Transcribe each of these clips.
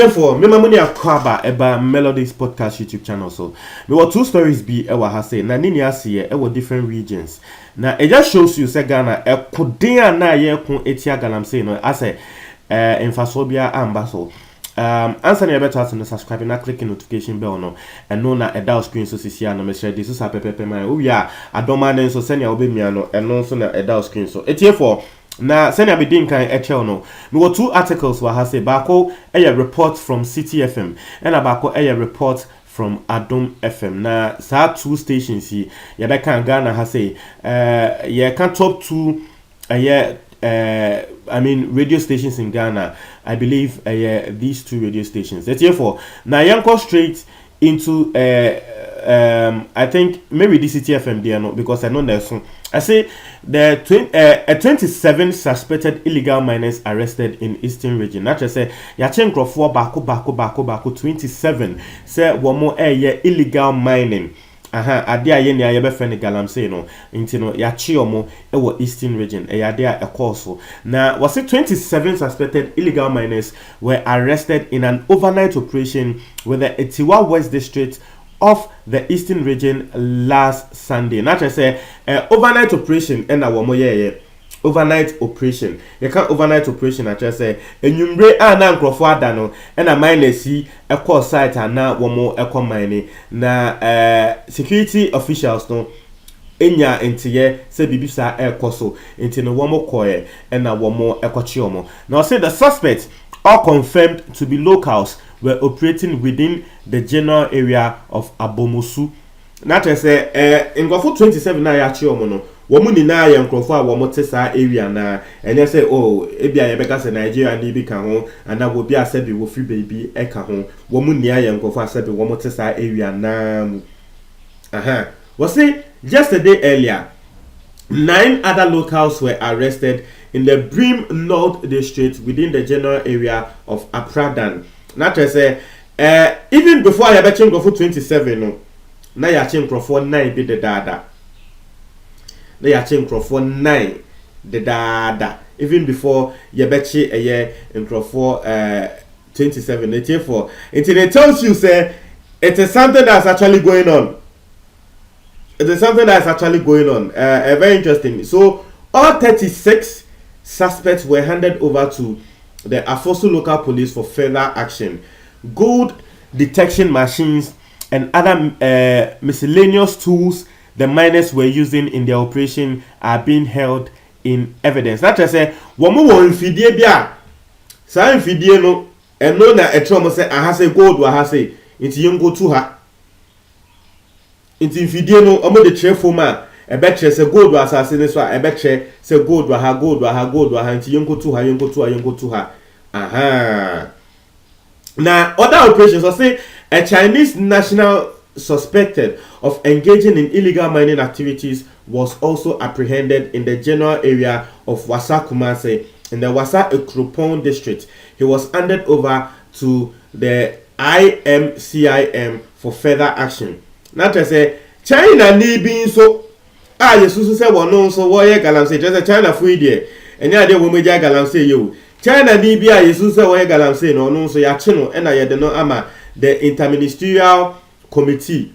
for me mamuni akwaba eba Melodies podcast YouTube channel so me what two stories be ewa ha say na nini ase ewa different regions na it just shows you say Ghana ekuden na ye kun etia Ghana say no ase infasobia ambaso answer na better to subscribe na click notification bell no and no na eda screen so sisia no me share this so pepepe man we are adoma na so senia obemia no eno so na eda screen so etie for na send be din kan eche no me got two articles wa ha say bako a report from City FM and bako a report from Adom FM na sa two stations here ya be kan Ghana ha say ya can top two I mean radio stations in Ghana. I believe these two radio stations. That's therefore now yanko straight into I think maybe the City FM there no because I know there's some. I say the 27 suspected illegal miners arrested in Eastern Region. Not just say yachen crofo bako 27 say one more illegal mining. Ade aye ne aye be fe ne galamsey no nti no ya chi omo e wo Eastern Region e ade a course na was it 27 suspected illegal miners were arrested in an overnight operation with the Etiwa West District of the Eastern Region last Sunday. Not just say overnight operation and a womo overnight operation. You can't overnight operation I just say enyumbre na nkrofo ada no na mine si e call site na womo e call mine na security officials no enya entiye se bibisa e koso enti no womo koye na womo e kwachi omo. Now say the suspects all confirmed to be locals were operating within the general area of Abomosu. Not just say in 27 na ya chi omo no womu ni na ya nkrofo a womo te sa area na enye say oh ebia ye beka say Nigeria ni bi ka ho ana wo bi asebi wo free baby e ka ho womu ni ya nkrofo asebi womo te sa area na was say yesterday earlier 9 other locals were arrested in the Brim North District within the general area of Apradan. Not to say even before I be nkrofo 27 no na ya nkrofo 9 bi the dada. They are for 9 the dada even before Yabechi a year and for 27 for until it tells you say it is something that's actually going on. It is something that's actually going on. Very interesting. So all 36 suspects were handed over to the Afosu local police for further action. Gold detection machines and other miscellaneous tools the miners were using in their operation are being held in evidence. That is say, woman will infidie bia. Sa infidie no, and no na etro say I say gold wa say into yongo to her. Into infidie no, omo de tre foma, e betre say gold wa asase so e betre say gold wa ha into yongo to her. Now other operations I say a Chinese national suspected of engaging in illegal mining activities was also apprehended in the general area of Wasa Kumase in the Wasa Ekropon district. He was handed over to the IMCIM for further action. Now to say China ni bin so yesu say wono so wo ye galamsey just China fu ide enya de wo meja galamsey you China ni bi yesu say wo ye galamsey no so ya chi no na ye de no ama the interministerial committee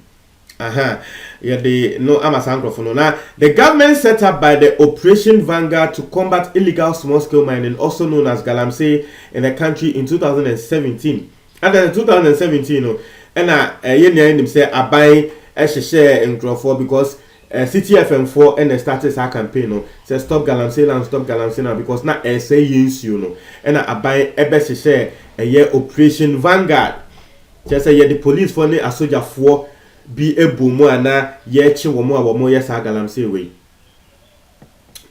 the government set up by the Operation Vanguard to combat illegal small-scale mining, also known as Galamsey, in the country in 2017. And then 2017, and say I buy a share in Crawford because City FM4 and the started our campaign say stop Galamsey now because not say you know and I buy a best share a year Operation Vanguard. Just say the police for a soldier for be a boomo and ye womo yes Galamsey way.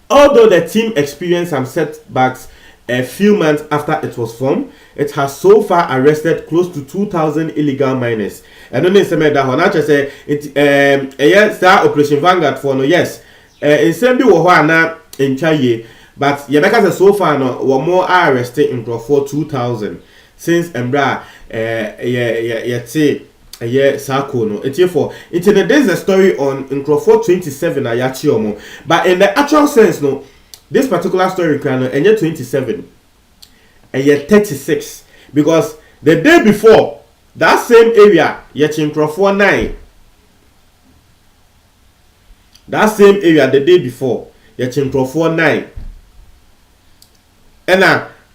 Although the team experienced some setbacks a few months after it was formed, it has so far arrested close to 2,000 illegal miners. I don't know if that just say it yes Operation Vanguard for no yes. In same be na in Chaye, but Yabeka so far no one more are arrested in for 2,000 since Embra Sako no. It's for it's in there's a story on in Crawford 27 Ayachiomo. But in the actual sense, no, this particular story can and 27 and 36 because The day before, that same area, Yachinkrofo 9. That same area, the day before, Yachinkrofo 9.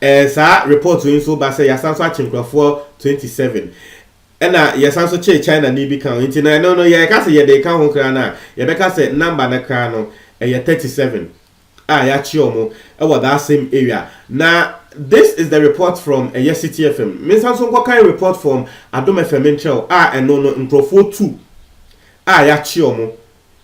And sa report to so ba say Yasanso Chinkrofo 27. And Yasanso China ni bi kan. Nti na no ye ka say ye dey kan ho kra na. Ye be ka say number na kra no, 37. Ya chi omo e that same area. Now, this is the report from City FM. Me Samson ko kan report from Adom FM Enchel no Nkrofo 2. Ya chi omo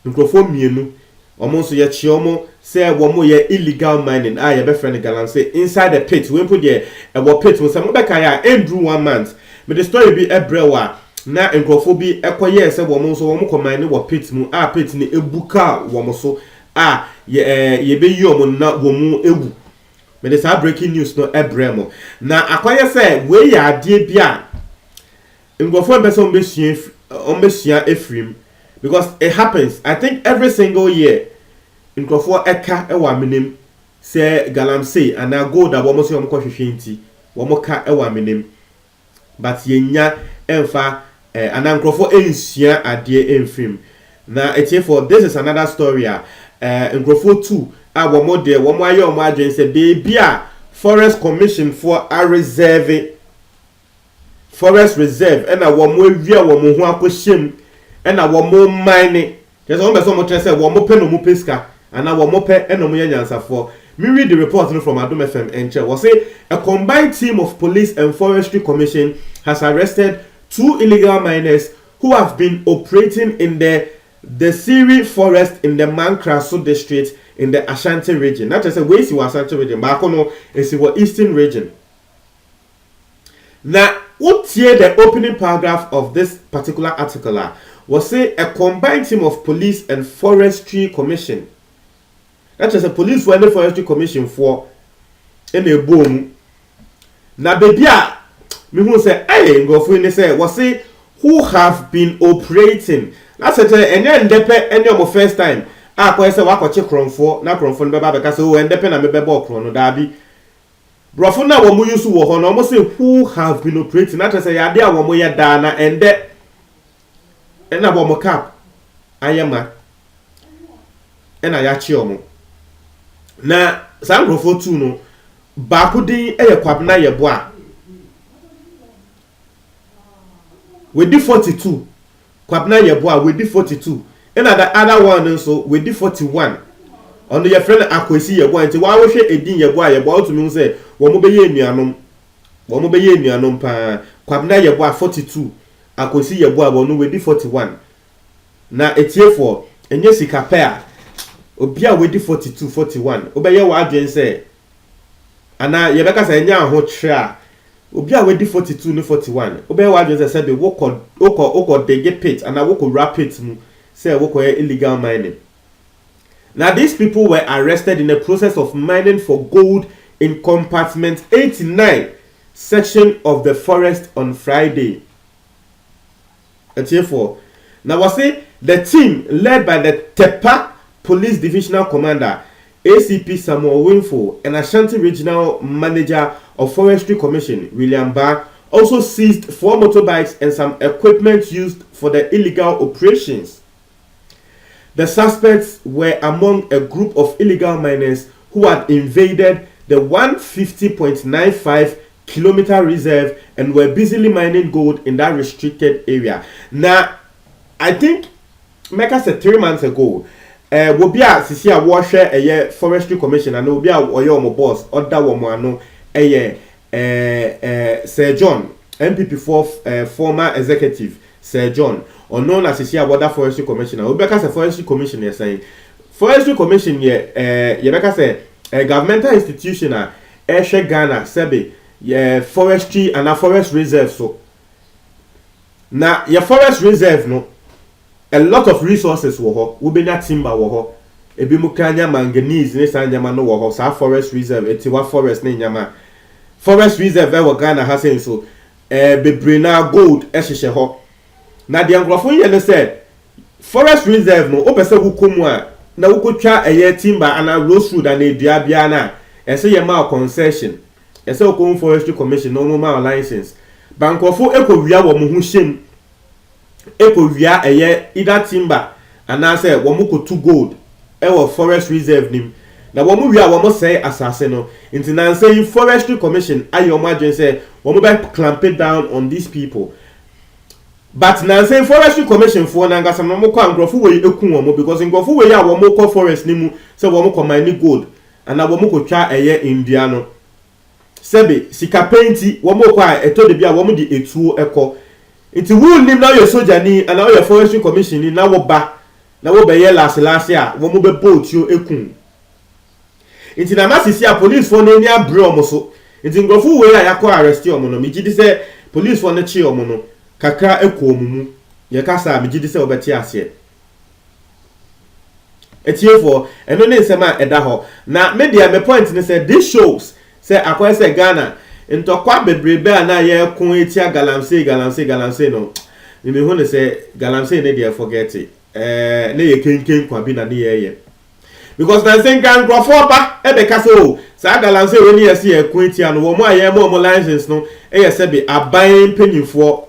Nkrofo mienu. Omo so ye chi omo say womo ye illegal mining. Ye be friend galan say inside the pit. We put there e pit we say mo be kan ya endru 1 month. Me the story be ebrewa na Nkrofo bi ekoye say womo so womo ko mine wo pit mu pit ni ebuka womo so ye be yi omo na womo ewu. Me this breaking news no ebremo. Na akwaye say we ya ade bia ngofo be so mbesua efrim because it happens. I think every single year ngofo eka e wa menem say galamsey and na gold abo mo so mo hwehwe nti wo mo ka e wa menem but yenya emfa and ngofo ensua ade enfrim. Na for this is another story ngofo 2 womo de womo aye omo adwen say baby forest commission for a reserve forest reserve and womo awia womo ho akoshem and womo mine just one person mo say womo pe no mo peska and womo pe and no mo yanyansafo. Me read the report from Adom FM Enche was say a combined team of police and forestry commission has arrested 2 illegal miners who have been operating in the Siri forest in the Mankraso district in the Ashanti region. Not just a way to Ashanti region, but it's the eastern region. Now, what here the opening paragraph of this particular article was say a combined team of police and forestry commission. That's just a police and forestry commission for in a boom. Now, baby, me who say, hey, go for say, was say who have been operating. That's it, and then any of first time. Kwa say wakoche kronfo na kronfo no beba because o endepe na mebeba okron no dabi brofo na wo mu yusu wo ho no mo say who have been operating that say yade a wo mo ye da na ende na bo mo cap ayema na ya chi omo na san brofo 2 no ba ko din eye kwabna ye bo a we di 42 kwabna ye bo a we di 42. And the other one so we did 41. On your friend Akwesi ye boy nti wa wo hwe edin ye boy to me say wo mo be ye nuanom pa kwabna ye boy 42 Akwesi ye boy wo no we did 41. Na etie for enye sika pair obi a we did 42 41 obeye wa adwen say ana ye beka say enya ho tre a obi a we did 42 no 41 obeye wa adwen say be wo ko dege pit ana wo ko rapid mu say illegal mining. Now these people were arrested in the process of mining for gold in compartment 89 section of the forest on Friday. And therefore, now I say the team led by the Tepa Police Divisional Commander ACP Samuel Winfo and Ashanti Regional Manager of Forestry Commission William Barr also seized 4 motorbikes and some equipment used for the illegal operations. The suspects were among a group of illegal miners who had invaded the 150.95 kilometer reserve and were busily mining gold in that restricted area. Now, I think, Mecca said 3 months ago, we'll be at Sisia Washer, a forestry commission, and we'll be at Oyomo boss, or that woman, Sir John, MPP4 former executive, Sir John. Or known as Sisia Water Forestry Commissioner. Obeka say Forestry Commission here saying Forestry Commission here Yebeka say a governmental institution Eshe Ghana Sebe forestry and a forest reserve so. Now your forest reserve no a lot of resources wo ho wo benya timber wo ho ebi mu kanya manganese ne sanyama no wo ho sa forest reserve etiwa forest ne nyama forest reserve wo Ghana ha say so bebrina gold ehhehye ho. Na the Anglofo ye say forest reserve no opese wukomu a na wukotwa eye timber ana rosewood ana edua bia na ese ye ma concession ese okom forestry commission no ma license bankofo ekowia wo mo hu hyem ekowia eye either timber anase wo mo kotu gold ewo forest reserve nim na wo mo wia wo mo say asase no nti na say forestry commission ayo mo adwen say wo mo be clamp down on these people. But na say forestry commission for na ngasa no mo kwa ngrofo we eku wo mo because ngrofo we ya wo mo ko forest ni mu say wo mo ko mine gold ana wo mo ko twa eye India no sebe sika painti wo mo kwa eto de bia wo mo di etuo eko nti wu nim na yo soja ni ana yo forestry commission ni na wo ba na wo be ye last a wo mo be boatio eku nti na masisi a police for na ni abre omo so nti ngrofo we ya yakọ arrest omo no mi gidi say police for na chi omo no kakra eko omumu ye kasa mi gidi say obeti ase etiefo eno ne nsema eda ho na media me point ne say this shows say akwa say Ghana ntokwa bebrebe na ye ko etia galamsey no me hu ne say galamsey ne dey forget ne ye kenken kwa bi na ne ye because na say gan grofo ba e be kasa o sa galamsey we ne ye say ko etia no wo mo aye mo license no e ye say be aban penifo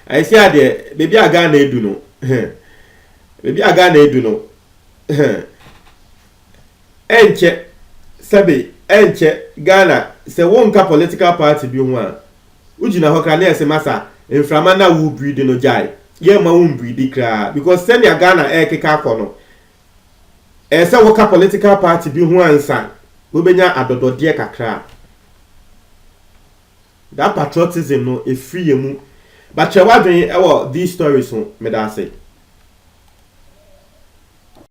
I say ade baby aga na edu no baby aga na edu no enche sabe enche Ghana se wonka political party bi ho a ugina ho kra na ese masa inframa na wu breed no jai ye ma wu breed kra because send ya Ghana keka akono se woka political party bi ho ansa wo benya adodode kakra that patriotism no e free emu but chewadwen these stories me da say